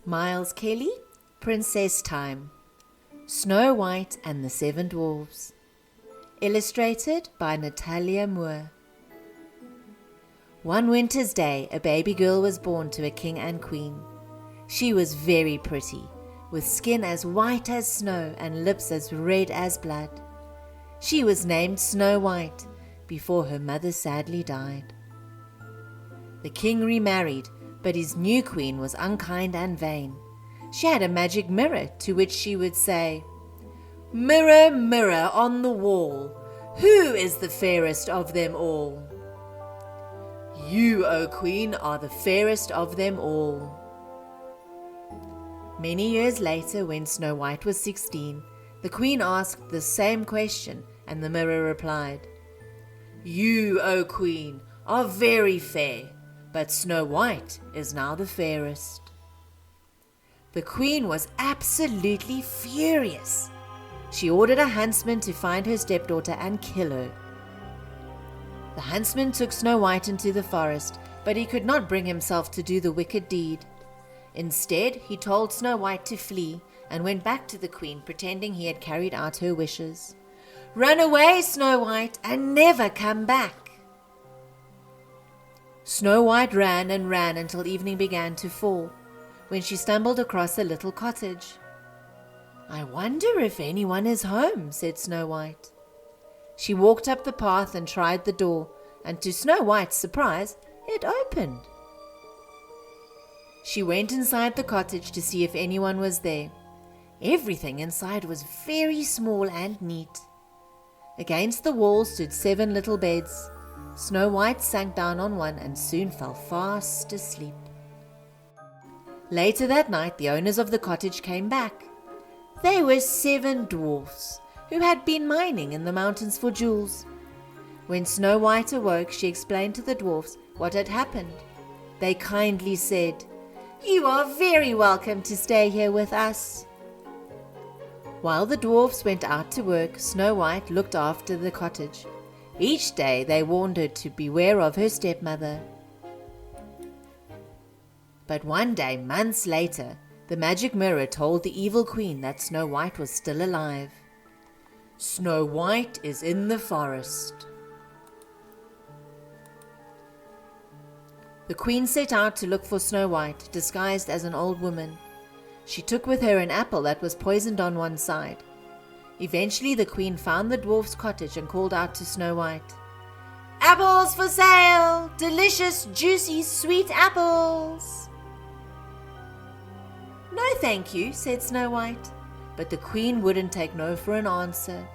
Miles Kelly, Princess Time. Snow White and the Seven Dwarfs. Illustrated by Natalia Moore. One winter's day, a baby girl was born to a king and queen. She was very pretty, with skin as white as snow and lips as red as blood. She was named Snow White before her mother sadly died. The king remarried, but his new queen was unkind and vain. She had a magic mirror to which she would say, "Mirror, mirror on the wall, who is the fairest of them all?" "You, O queen, are the fairest of them all." Many years later, when Snow White was 16, the queen asked the same question, and the mirror replied, "You, O queen, are very fair, but Snow White is now the fairest." The queen was absolutely furious. She ordered a huntsman to find her stepdaughter and kill her. The huntsman took Snow White into the forest, but he could not bring himself to do the wicked deed. Instead, he told Snow White to flee and went back to the queen, pretending he had carried out her wishes. "Run away, Snow White, and never come back." Snow White ran and ran until evening began to fall, when she stumbled across a little cottage. "I wonder if anyone is home," said Snow White. She walked up the path and tried the door, and to Snow White's surprise, it opened. She went inside the cottage to see if anyone was there. Everything inside was very small and neat. Against the wall stood 7 little beds. Snow White sank down on one and soon fell fast asleep. Later that night, the owners of the cottage came back. They were 7 dwarfs who had been mining in the mountains for jewels. When Snow White awoke, she explained to the dwarfs what had happened. They kindly said, "You are very welcome to stay here with us." While the dwarfs went out to work, Snow White looked after the cottage. Each day they warned her to beware of her stepmother. But one day, months later, the magic mirror told the evil queen that Snow White was still alive. "Snow White is in the forest." The queen set out to look for Snow White, disguised as an old woman. She took with her an apple that was poisoned on one side. Eventually the queen found the dwarf's cottage and called out to Snow White, "Apples for sale! Delicious, juicy, sweet apples!" "No, thank you," said Snow White. But the queen wouldn't take no for an answer.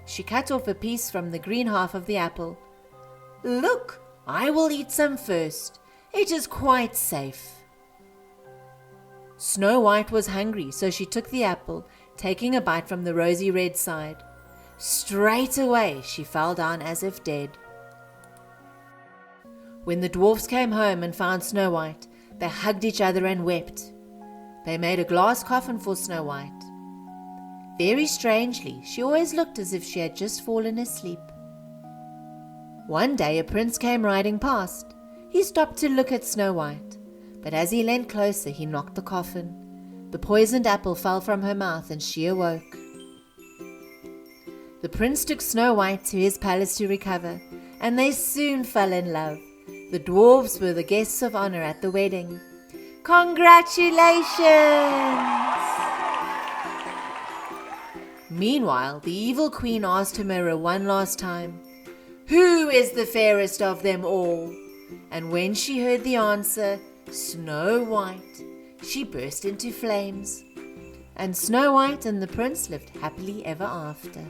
She cut off a piece from the green half of the apple. "Look, I will eat some first. It is quite safe." Snow White was hungry, so she took the apple, taking a bite from the rosy red side. Straight away she fell down as if dead. When the dwarfs came home and found Snow White, they hugged each other and wept. They made a glass coffin for Snow White. Very strangely, she always looked as if she had just fallen asleep. One day a prince came riding past. He stopped to look at Snow White, but as he leant closer, he knocked the coffin. The poisoned apple fell from her mouth and she awoke. The prince took Snow White to his palace to recover, and they soon fell in love. The dwarfs were the guests of honor at the wedding. Congratulations! Meanwhile, the evil queen asked her mirror one last time, "Who is the fairest of them all?" And when she heard the answer, Snow White, she burst into flames. And Snow White and the prince lived happily ever after.